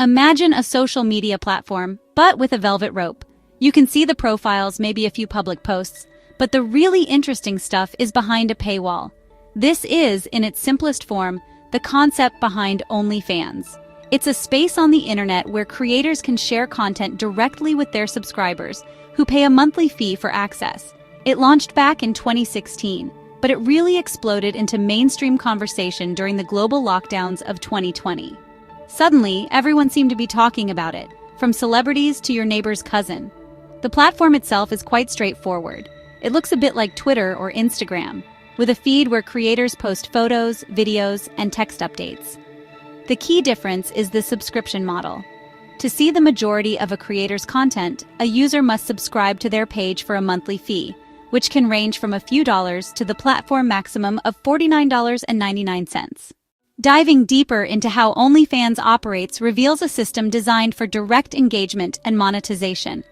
Imagine a social media platform, but with a velvet rope. You can see the profiles, maybe a few public posts, but the really interesting stuff is behind a paywall. This is, in its simplest form, the concept behind OnlyFans. It's a space on the internet where creators can share content directly with their subscribers, who pay a monthly fee for access. It launched back in 2016, but it really exploded into mainstream conversation during the global lockdowns of 2020. Suddenly, everyone seemed to be talking about it, from celebrities to your neighbor's cousin. The platform itself is quite straightforward. It looks a bit like Twitter or Instagram, with a feed where creators post photos, videos, and text updates. The key difference is the subscription model. To see the majority of a creator's content, a user must subscribe to their page for a monthly fee, which can range from a few dollars to the platform maximum of $49.99. Diving deeper into how OnlyFans operates reveals a system designed for direct engagement and monetization.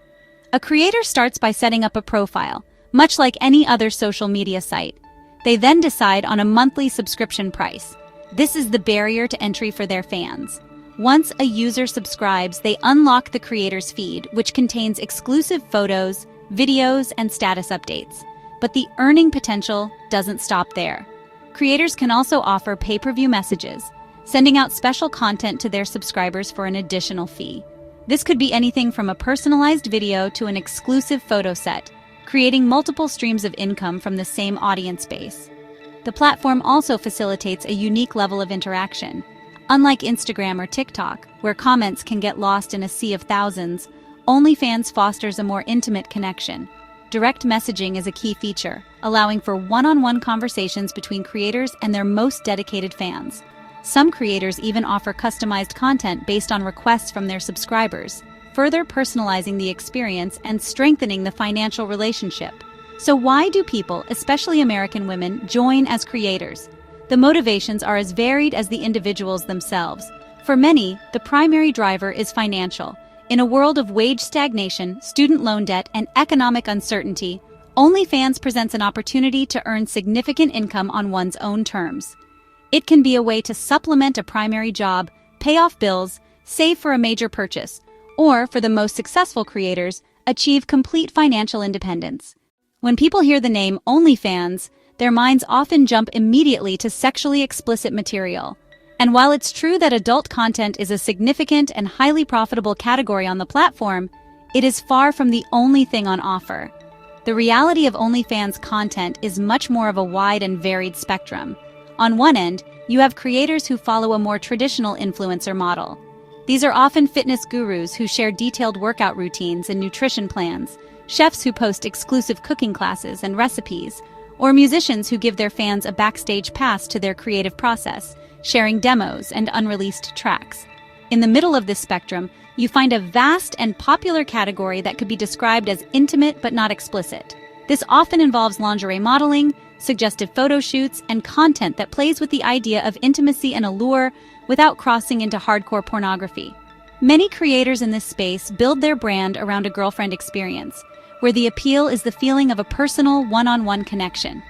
A creator starts by setting up a profile, much like any other social media site. They then decide on a monthly subscription price. This is the barrier to entry for their fans. Once a user subscribes, they unlock the creator's feed, which contains exclusive photos, videos, and status updates. But the earning potential doesn't stop there. Creators can also offer pay-per-view messages, sending out special content to their subscribers for an additional fee. This could be anything from a personalized video to an exclusive photo set, creating multiple streams of income from the same audience base. The platform also facilitates a unique level of interaction. Unlike Instagram or TikTok, where comments can get lost in a sea of thousands, OnlyFans fosters a more intimate connection. Direct messaging is a key feature, allowing for one-on-one conversations between creators and their most dedicated fans. Some creators even offer customized content based on requests from their subscribers, further personalizing the experience and strengthening the financial relationship. So why do people, especially American women, join as creators? The motivations are as varied as the individuals themselves. For many, the primary driver is financial. In a world of wage stagnation, student loan debt, and economic uncertainty, OnlyFans presents an opportunity to earn significant income on one's own terms. It can be a way to supplement a primary job, pay off bills, save for a major purchase, or, for the most successful creators, achieve complete financial independence. When people hear the name OnlyFans, their minds often jump immediately to sexually explicit material. And while it's true that adult content is a significant and highly profitable category on the platform, it is far from the only thing on offer. The reality of OnlyFans content is much more of a wide and varied spectrum. On one end, you have creators who follow a more traditional influencer model. These are often fitness gurus who share detailed workout routines and nutrition plans, chefs who post exclusive cooking classes and recipes, or musicians who give their fans a backstage pass to their creative process, sharing demos and unreleased tracks. In the middle of this spectrum, you find a vast and popular category that could be described as intimate but not explicit. This often involves lingerie modeling, suggestive photo shoots, and content that plays with the idea of intimacy and allure without crossing into hardcore pornography. Many creators in this space build their brand around a girlfriend experience, where the appeal is the feeling of a personal, one-on-one connection.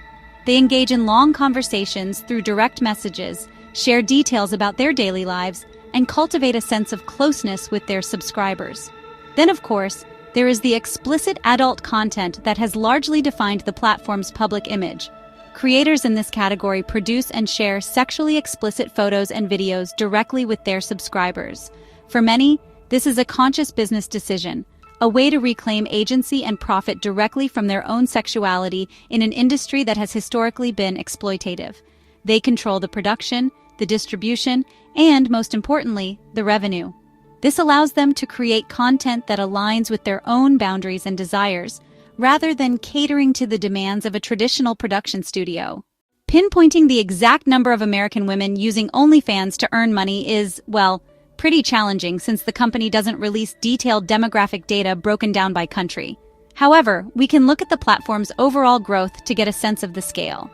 They engage in long conversations through direct messages, share details about their daily lives, and cultivate a sense of closeness with their subscribers. Then, of course, there is the explicit adult content that has largely defined the platform's public image. Creators in this category produce and share sexually explicit photos and videos directly with their subscribers. For many, this is a conscious business decision, a way to reclaim agency and profit directly from their own sexuality in an industry that has historically been exploitative. They control the production, the distribution, and, most importantly, the revenue. This allows them to create content that aligns with their own boundaries and desires, rather than catering to the demands of a traditional production studio. Pinpointing the exact number of American women using OnlyFans to earn money is, well, pretty challenging since the company doesn't release detailed demographic data broken down by country. However, we can look at the platform's overall growth to get a sense of the scale.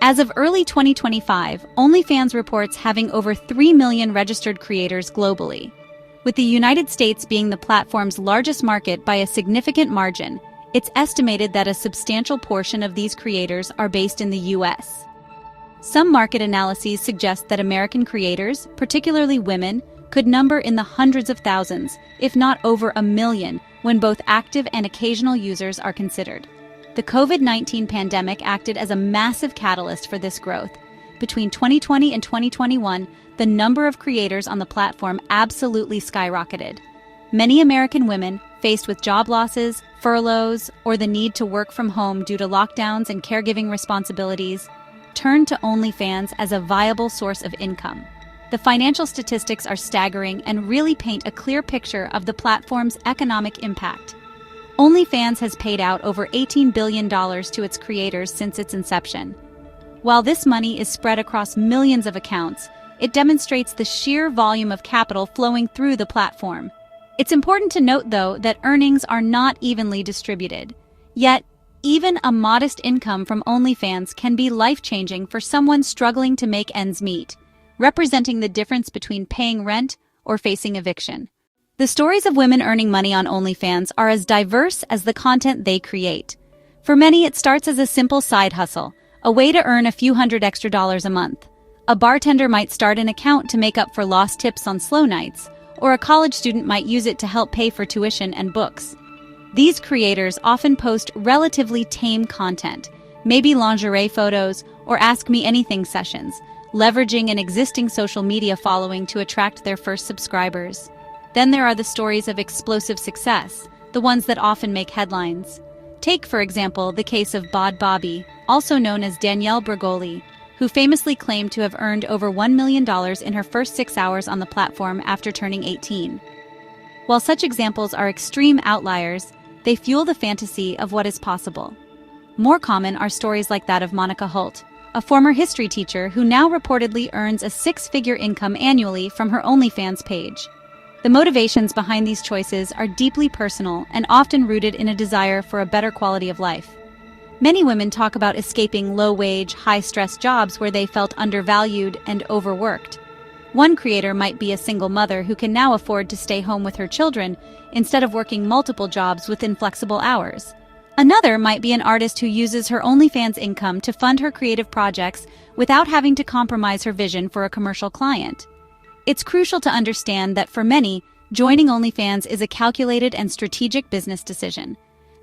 As of early 2025, OnlyFans reports having over 3 million registered creators globally. With the United States being the platform's largest market by a significant margin, it's estimated that a substantial portion of these creators are based in the US. Some market analyses suggest that American creators, particularly women, could number in the hundreds of thousands, if not over 1 million, when both active and occasional users are considered. The COVID-19 pandemic acted as a massive catalyst for this growth. Between 2020 and 2021, the number of creators on the platform absolutely skyrocketed. Many American women, faced with job losses, furloughs, or the need to work from home due to lockdowns and caregiving responsibilities, turned to OnlyFans as a viable source of income. The financial statistics are staggering and really paint a clear picture of the platform's economic impact. OnlyFans has paid out over $18 billion to its creators since its inception. While this money is spread across millions of accounts, it demonstrates the sheer volume of capital flowing through the platform. It's important to note, though, that earnings are not evenly distributed. Yet, even a modest income from OnlyFans can be life-changing for someone struggling to make ends meet, representing the difference between paying rent or facing eviction. The stories of women earning money on OnlyFans are as diverse as the content they create. For many, it starts as a simple side hustle, a way to earn a few hundred extra dollars a month. A bartender might start an account to make up for lost tips on slow nights, or a college student might use it to help pay for tuition and books. These creators often post relatively tame content, maybe lingerie photos or Ask Me Anything sessions, leveraging an existing social media following to attract their first subscribers. Then there are the stories of explosive success, the ones that often make headlines. Take, for example, the case of Bod Bobby, also known as Danielle Bregoli, who famously claimed to have earned over $1 million in her first 6 hours on the platform after turning 18. While such examples are extreme outliers, they fuel the fantasy of what is possible. More common are stories like that of Monica Holt, a former history teacher who now reportedly earns a 6-figure income annually from her OnlyFans page. The motivations behind these choices are deeply personal and often rooted in a desire for a better quality of life. Many women talk about escaping low-wage, high-stress jobs where they felt undervalued and overworked. One creator might be a single mother who can now afford to stay home with her children instead of working multiple jobs with inflexible hours. Another might be an artist who uses her OnlyFans income to fund her creative projects without having to compromise her vision for a commercial client. It's crucial to understand that for many, joining OnlyFans is a calculated and strategic business decision.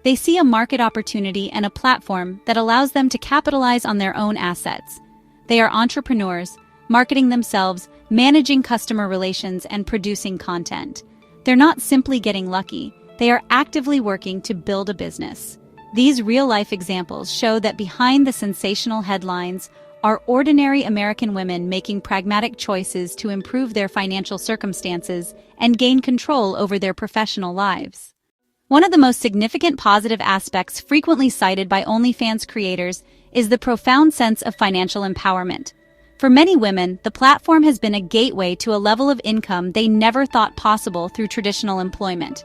They see a market opportunity and a platform that allows them to capitalize on their own assets. They are entrepreneurs, marketing themselves, managing customer relations, and producing content. They're not simply getting lucky, they are actively working to build a business. These real-life examples show that behind the sensational headlines are ordinary American women making pragmatic choices to improve their financial circumstances and gain control over their professional lives. One of the most significant positive aspects frequently cited by OnlyFans creators is the profound sense of financial empowerment. For many women, the platform has been a gateway to a level of income they never thought possible through traditional employment.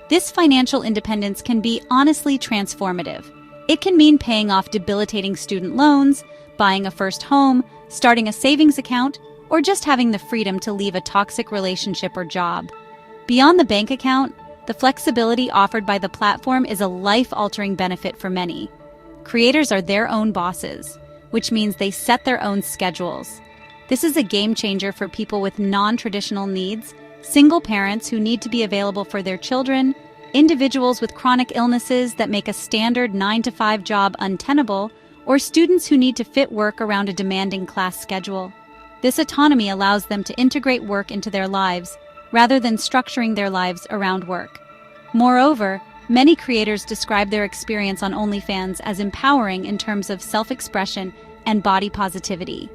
This financial independence can be honestly transformative. It can mean paying off debilitating student loans, buying a first home, starting a savings account, or just having the freedom to leave a toxic relationship or job. Beyond the bank account, the flexibility offered by the platform is a life-altering benefit for many. Creators are their own bosses, which means they set their own schedules. This is a game changer for people with non-traditional needs, single parents who need to be available for their children, individuals with chronic illnesses that make a standard 9-to-5 job untenable, or students who need to fit work around a demanding class schedule. This autonomy allows them to integrate work into their lives, rather than structuring their lives around work. Moreover, many creators describe their experience on OnlyFans as empowering in terms of self-expression and body positivity.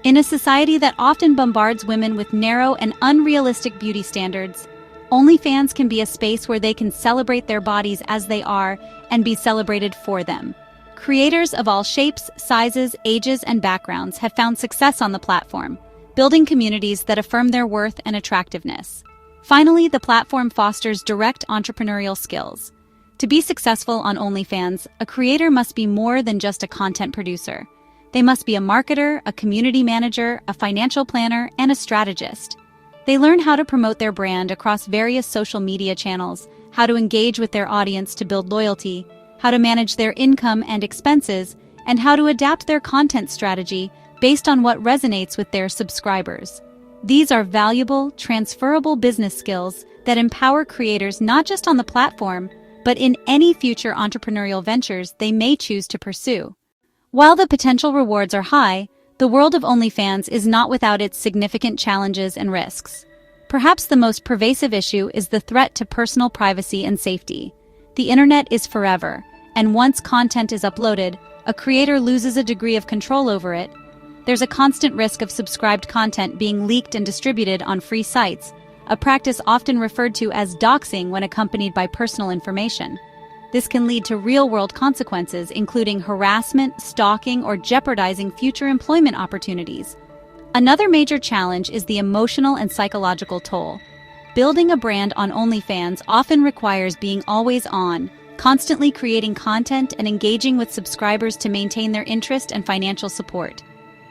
In a society that often bombards women with narrow and unrealistic beauty standards, OnlyFans can be a space where they can celebrate their bodies as they are and be celebrated for them. Creators of all shapes, sizes, ages, and backgrounds have found success on the platform, building communities that affirm their worth and attractiveness. Finally, the platform fosters direct entrepreneurial skills. To be successful on OnlyFans, a creator must be more than just a content producer. They must be a marketer, a community manager, a financial planner, and a strategist. They learn how to promote their brand across various social media channels, how to engage with their audience to build loyalty, how to manage their income and expenses, and how to adapt their content strategy based on what resonates with their subscribers. These are valuable, transferable business skills that empower creators not just on the platform, but in any future entrepreneurial ventures they may choose to pursue. While the potential rewards are high, the world of OnlyFans is not without its significant challenges and risks. Perhaps the most pervasive issue is the threat to personal privacy and safety. The internet is forever, and once content is uploaded, a creator loses a degree of control over it. There's a constant risk of subscribed content being leaked and distributed on free sites, a practice often referred to as doxing when accompanied by personal information. This can lead to real-world consequences, including harassment, stalking, or jeopardizing future employment opportunities. Another major challenge is the emotional and psychological toll. Building a brand on OnlyFans often requires being always on, constantly creating content and engaging with subscribers to maintain their interest and financial support.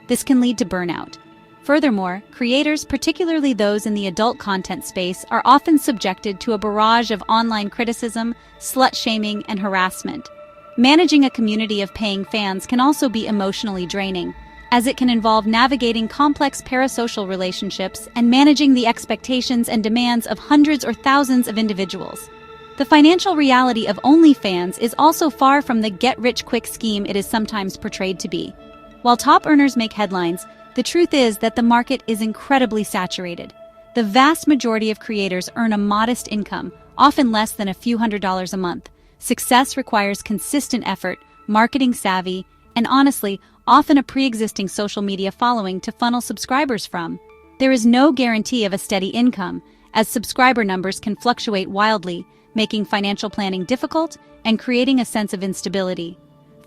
This can lead to burnout. Furthermore, creators, particularly those in the adult content space, are often subjected to a barrage of online criticism, slut-shaming, and harassment. Managing a community of paying fans can also be emotionally draining, as it can involve navigating complex parasocial relationships and managing the expectations and demands of hundreds or thousands of individuals. The financial reality of OnlyFans is also far from the get-rich-quick scheme it is sometimes portrayed to be. While top earners make headlines, the truth is that the market is incredibly saturated. The vast majority of creators earn a modest income, often less than a few $100s a month. Success requires consistent effort, marketing savvy, and honestly, often a pre-existing social media following to funnel subscribers from. There is no guarantee of a steady income, as subscriber numbers can fluctuate wildly, making financial planning difficult and creating a sense of instability.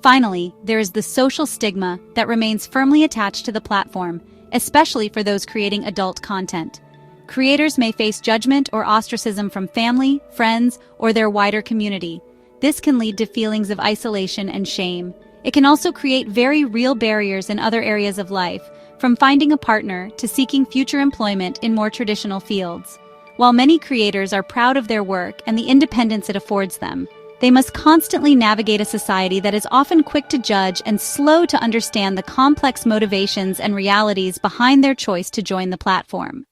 Finally, there is the social stigma that remains firmly attached to the platform, especially for those creating adult content. Creators may face judgment or ostracism from family, friends, or their wider community. This can lead to feelings of isolation and shame. It can also create very real barriers in other areas of life, from finding a partner to seeking future employment in more traditional fields. While many creators are proud of their work and the independence it affords them, they must constantly navigate a society that is often quick to judge and slow to understand the complex motivations and realities behind their choice to join the platform.